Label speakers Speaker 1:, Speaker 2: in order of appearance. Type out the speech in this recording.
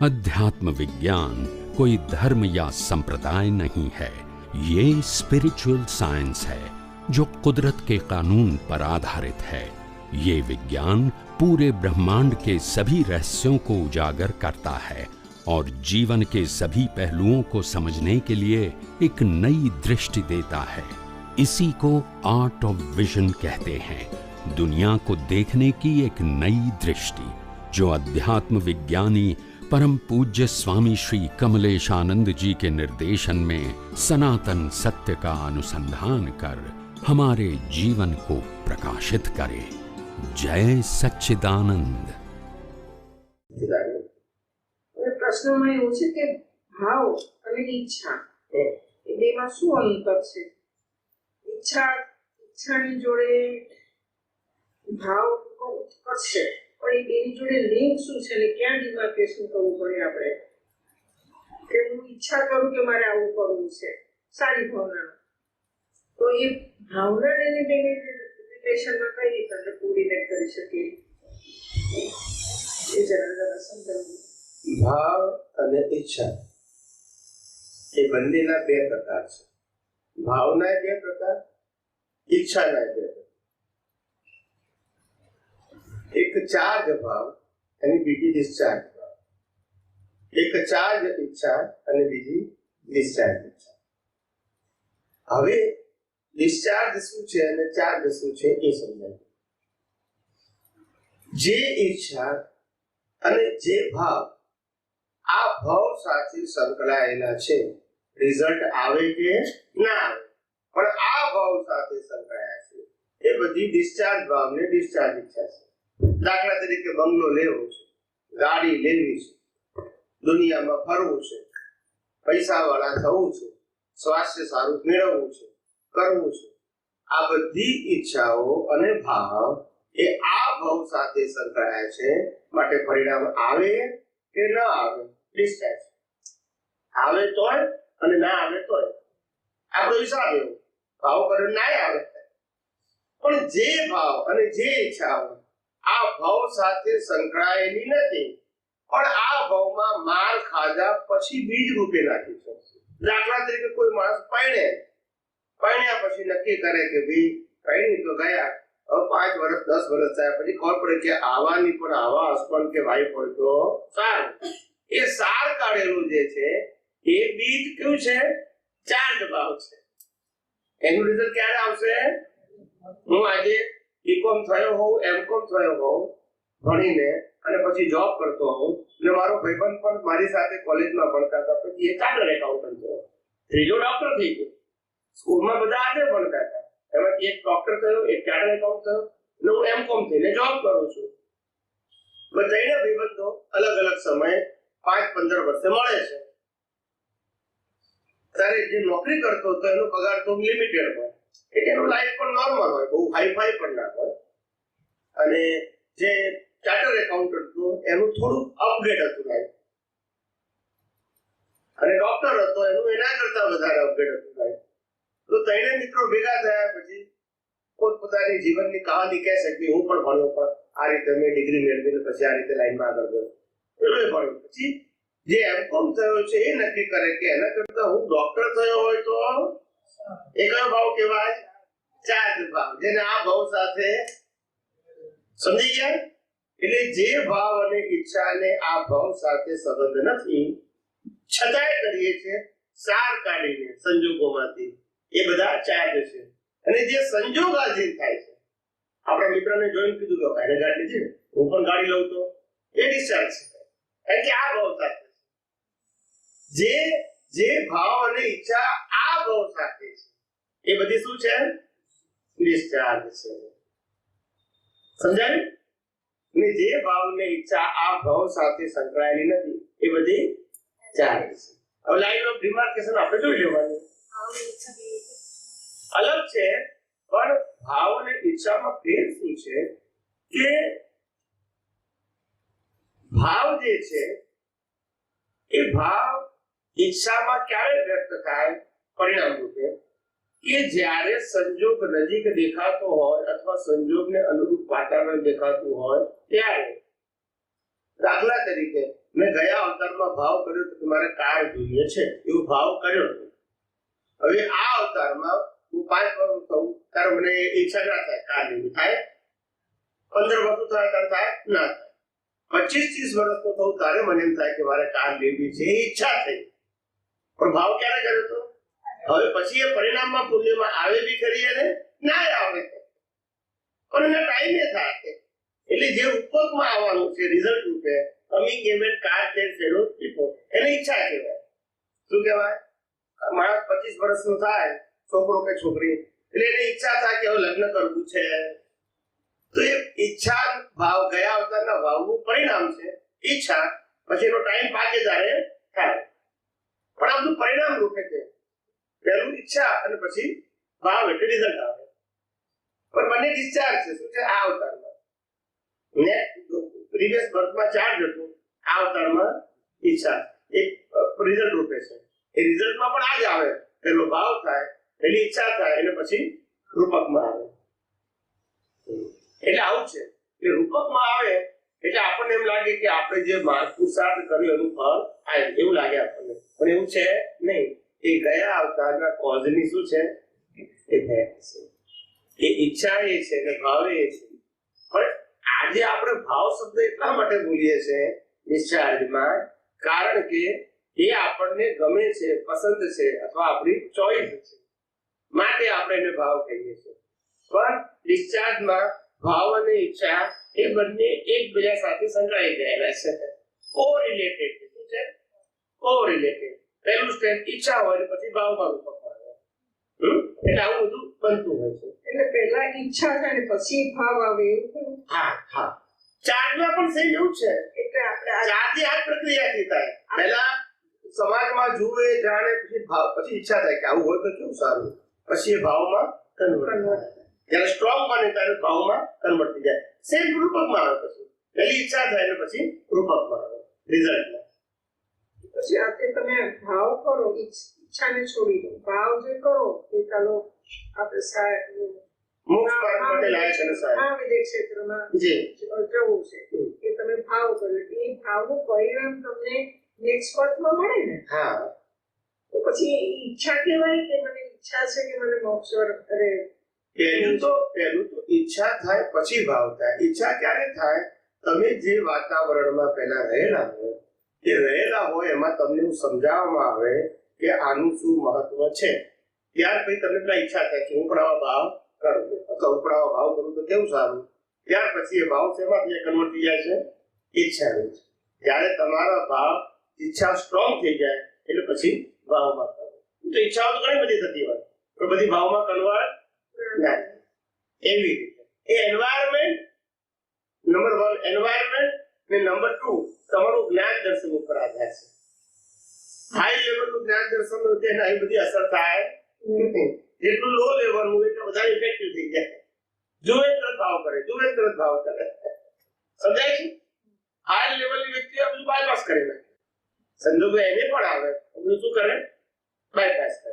Speaker 1: अध्यात्म विज्ञान कोई धर्म या संप्रदाय नहीं है, ये स्पिरिचुअल साइंस है जो कुदरत के कानून पर आधारित है। ये विज्ञान पूरे ब्रह्मांड के सभी रहस्यों को उजागर करता है और जीवन के सभी पहलुओं को समझने के लिए एक नई दृष्टि देता है। इसी को आर्ट ऑफ विजन कहते हैं, दुनिया को देखने की एक नई दृष्टि, जो अध्यात्म विज्ञानी परम पूज्य स्वामी श्री कमलेशानंद जी के निर्देशन में सनातन सत्य का अनुसंधान कर हमारे जीवन को प्रकाशित करे। जय सच्चिदानंद।
Speaker 2: પ્રશ્નમાં એવું છે કે ભાવ અને ઈચ્છા એ બેમાં શું અંતર છે? ઈચ્છાની જોડે ભાવ કરશે, પણ એ બેની જોડે લિંક શું છે ને ક્યાં ડિમાર્કેશન કરવું પડે આપણે? કે હું ઈચ્છા કરું કે મારે આવું કરવું છે, સારી ભાવના, તો એ ભાવના એને બેને રિલેશનમાં કઈ રીતે આપણે કોર્ડિનેટ કરી શકીએ એ જરા સમજાવું.
Speaker 3: ભાવ અને ઈચ્છા એ બંનેના બે પ્રકાર છે. ભાવના બે પ્રકાર, ઈચ્છાના બે પ્રકાર. એક ચાર્જ ભાવ અને બીજી ડિસ્ચાર્જ ભાવ. એક ચાર્જ ઈચ્છા અને બીજી ડિસ્ચાર્જ ઈચ્છા. હવે ડિસ્ચાર્જ શું છે અને ચાર્જ શું છે એ સમજાય. જે ઈચ્છા અને જે ભાવ આ ભાવ સાથે સંકળાયેલા છે, રિઝલ્ટ આવે કે ના આવે, પણ આ ભાવ સાથે સંકળાયા છે, એ બધી ડિસ્ચાર્જ ભાવ ને ડિસ્ચાર્જ ઈચ્છા છે. દાખલા તરીકે બંગલો લેવો છે, ગાડી લેવી છે, દુનિયામાં ફરવું છે, પૈસા વાળા થવું છે, સ્વાસ્થ્ય સારું મેળવવું છે, કરવું છે, આ બધી ઈચ્છાઓ અને ભાવ એ આ ભાવ સાથે સંકળાયા છે. માટે પરિણામ આવે કે ન આવે, ડિસ્ચાર્જ આવે તોય અને ના આવે તોય. આપણો હિસાબ એવો, ભાવ કરે ના આવે. પણ જે ભાવ અને જે ઈચ્છાઓ આ ભાવ સાથે સંકળાયેલી નથી, પણ આ ભાવમાં માર ખાધા પછી બીજ રૂપે નાખી છે. દાખલા તરીકે કોઈ માણસ પરણ્યા પછી નક્કી કરે કે ભાઈ પરણી તો ગયા, હવે 5 વર્ષ 10 વર્ષ થયા પછી ખબર પડે કે આવાની પણ આવા હસબન્ડ કે વાઈફ હોય તો સારું. એ સાર કાઢેલું જે છે એ બીજ કેવું છે? ચાર્જ ભાવ છે. એનું રિઝલ્ટ ક્યારે આવશે? હું આજે બીકોમ થયો હોઉં, એમકોમ થયો હોઉં ભણીને, અને પછી જોબ કરતો હોઉં, અને મારો ભાઈબંધ પણ મારી સાથે કોલેજમાં ભણતા હતા, પછી એ ચાર્ટર્ડ એકાઉન્ટન્ટ થયો, ત્રીજો ડોક્ટર થઈ ગયો. સ્કૂલમાં બધા આજે ભણતા હતા, એમાંથી એક ડોક્ટર થયો, એક ચાર્ટર્ડ એકાઉન્ટ થયો, અને હું એમકોમ થઈને જોબ કરું છું. બધાના ભાઈબંધો અલગ અલગ સમયે 5-15 વર્ષે મળે છે. ત્યારે જે નોકરી કરતો હતો એનો પગાર તો લિમિટેડ હોય, એનું લાઈફ પણ નોર્મલ હોય, બહુ હાઈફાઈ પણ ના હોય. અને જે ચાર્ટર્ડ એકાઉન્ટન્ટ હતું એનું થોડું અપગ્રેડ હતું લાઈફ, અને ડોક્ટર હતો એનું એના કરતા વધારે અપગ્રેડ હતું લાઈફ. તો ત્રણે મિત્રો ભેગા થયા પછી પોતપોતાની જીવનની કહાની કહે છે કે હું પણ ભણ્યો, પણ આ રીતે મેં ડિગ્રી મેળવીને પછી આ રીતે લાઈનમાં આગળ ગયો, પેલો ભણ્યો. પછી જે એમકોમ થયો છે એ નક્કી કરે કે એના કરતા હું ડોક્ટર થયો હોય તો એ કયો ભાવ કહેવાય? ચાર્જ ભાવ, જેને આ ભાવ સાથે સમજી ગયા. એટલે જે ભાવ અને ઈચ્છાને આ ભાવ સાથે સંબંધ નથી, છતાંય કરીએ છીએ સાર કાઢીને સંજોગોમાંથી, એ બધા ચાર્જ છે. અને જે સંજોગાધીન થાય છે, આપણા મિત્રને જોઈને કીધું કે ભાઈને ગાડી લીધી ને, હું પણ ગાડી લઉં તો એ ડિસ્ચાર્જ છે, કારણ કે આ ભાવ સાથે જે ભાવ અને ઈચ્છા આ ભાવ સાથે છે, એ બધી શું છે? ડિસ્ચાર્જ છે. સમજાયું? ને જે ભાવ ને ઈચ્છા આ ભાવ સાથે સંકળાયેલી નથી, એ બધી ચાર્જ છે. હવે લાઈન ઓફ ડિમાર્કેશન આપણે જોઈ લેવાનું. અલગ છે, પણ ભાવ અને ઈચ્છામાં ફેર શું છે કે ભાવ જે છે એ ભાવ ઈચ્છામાં ક્યારે વ્યક્ત થાય? પરિણામ રૂપે, કે જ્યારે સંજોગ નજીક દેખાતો હોય અથવા સંજોગને અનુરૂપ વાતાવરણ દેખાતું હોય ત્યારે. દાખલા તરીકે મેં ગયા અવતારમાં ભાવ કર્યો તો મારે કાર જોઈએ છે એવો ભાવ કર્યો હતો. હવે આ અવતારમાં હું 5 વર્ષ થયું ત્યારે મને ઈચ્છા ના થાય કાર લેવી, થાય 15 વર્ષ થાય ત્યારે થાય ના થાય, 25-30 વર્ષનો થયું ત્યારે મને એમ થાય કે મારે કાર લેવી છે, એ ઈચ્છા થઈ. પણ ભાવ ક્યારે કર્યો હતો? હવે પછી એ પરિણામમાં પુણ્યમાં આવે બી ખરી અને ના આવે, પણ એના ટાઈમે થાય. એટલે જે રૂપકમાં આવવાનું છે રિઝલ્ટ રૂપે, કમિંગ ઇવેન્ટ કાર છે શેડો રિપોર્ટ, એને ઈચ્છા કહેવાય. શું કહેવાય? માણસ 25 વર્ષનો થાય, છોકરો કે છોકરી, એટલે એને ઈચ્છા થાય કે હવે લગ્ન કરવું છે. તો એ ઈચ્છા ભાવ ગયા અવતારના ભાવનું પરિણામ છે ઈચ્છા. પછી એનો ટાઈમ પાકે ત્યારે થાય, પણ આ બધું પરિણામ રૂપે છે. પહેલું ઈચ્છા અને પછી ભાવ એટલે રિઝલ્ટ આવે. પણ બંને ડિસ્ચાર્જ છે. શું છે? આ અવતારમાં ને પ્રીવિયસ બર્થમાં ચાર્જ હતું, આ અવતારમાં ઈચ્છા એક રિઝલ્ટ રૂપે છે. એ રિઝલ્ટમાં પણ આ જ આવે, પેલો ભાવ થાય, પેલી ઈચ્છા થાય અને પછી રૂપકમાં આવે. એટલે આવું છે. એટલે રૂપકમાં આવે એટલે આપણને એમ લાગે કે આપણે જે પુરુષાર્થ કર્યો એનું ફળ આવે એવું લાગે આપણને, પણ એવું છે નહીં. એ ગયા અવતારના કોઝની શું છે? ઇફેક્ટ છે. એ ઈચ્છા એ છે અને ભાવ એ છે. પણ આજે આપણે ભાવ શબ્દ એટલા માટે બોલીએ છીએ ડિસ્ચાર્જમાં, કારણ કે એ આપણને ગમે છે, પસંદ છે, અથવા આપણી ચોઈસ છે, માટે આપણે એને ભાવ કહીએ છીએ. પણ ડિસ્ચાર્જમાં ભાવ અને ઈચ્છા એ બંને એકબીજા સાથે સંકળાઈ ગયેલા છે, કોરિલેટેડ છે. શું છે? કોરિલેટેડ. પહેલું સ્ટેપ ઈચ્છા હોય પછી ભાવમાં રૂપકમાં આવે. એટલે આવું બધું બનતું હોય છે.
Speaker 2: એટલે પહેલા ઈચ્છા થાય ને પછી ભાવ આવે એવું.
Speaker 3: હા હા, ચાર્જમાં પણ સેમ એવું છે.
Speaker 2: એટલે આપણે
Speaker 3: ચાર્જની આ પ્રક્રિયાથી થાય. પહેલા સમાજમાં જુએ જાણે, પછી ભાવ, પછી ઈચ્છા થાય કે આવું હોય તો કેવું સારું, પછી એ ભાવમાં કન્વર્ટ થાય. જ્યારે સ્ટ્રોંગ બને ત્યારે ભાવમાં કન્વર્ટ થઈ જાય. સેમ રૂપકમાં આવે. પછી પહેલી ઈચ્છા થાય ને પછી રૂપકમાં આવે રિઝલ્ટમાં.
Speaker 2: પછી આજે તમે ભાવ કરો, ઈચ્છાને છોડી દો, ભાવ જે કરો એ ચાલો આપણે
Speaker 3: મોક્ષ માર્ગ માટે લાયક અને સહાયક.
Speaker 2: આ વિદેશ ક્ષેત્રમાં
Speaker 3: જી
Speaker 2: જવું છે એ તમે ભાવ કરો, એ ભાવનું પરિણામ તમને નેક્સ્ટ બર્થમાં મળે ને.
Speaker 3: હા,
Speaker 2: તો પછી ઈચ્છા કહેવાય કે મને ઈચ્છા છે કે મને મોક્ષ કરે.
Speaker 3: પહેલું તો ઈચ્છા થાય પછી ભાવ થાય. ઈચ્છા ક્યારે થાય? તમે જે વાતાવરણમાં પહેલા રહેલા હોય, એ રહેલા હોય એમાં તમને એવું સમજાવવામાં આવે કે આનું શું મહત્વ છે, ત્યાર પછી તમને પેલા ઈચ્છા થાય કે હું પણ આવા ભાવ કરું, અથવા હું પણ આવા ભાવ કરું તો કેવું સારું. ત્યાર પછી એ ભાવ શેમાં કન્વર્ટ થઈ જાય છે? ઈચ્છા. જ્યારે તમારા ભાવ ઈચ્છા સ્ટ્રોંગ થઈ જાય એટલે પછી ભાવમાં કરો. તો ઈચ્છાઓ તો ઘણી બધી થતી હોય, પણ બધી ભાવમાં કન્વર્ટ ના. એવી રીતે એ એન્વાયરમેન્ટ, નંબર 1 એન્વાયરમેન્ટ ને નંબર 2 તમારું જ્ઞાન દર્શન ઉપર આધાર છે. હાઈ લેવલનું જ્ઞાન દર્શન તેના એ બધી અસર થાય નહીં. જેટલું લો લેવલનું એટલે વધારે ઇફેક્ટિવ થઈ જાય. જુએ તરત ભાવ કરે, જુએ તરત ભાવ કરે. સમજાય છે? હાઈ લેવલની વ્યક્તિ આ બધું બાયપાસ કરી નાખે. સંજોગો એને પણ આવે, બધું શું કરે? બાયપાસ કરે.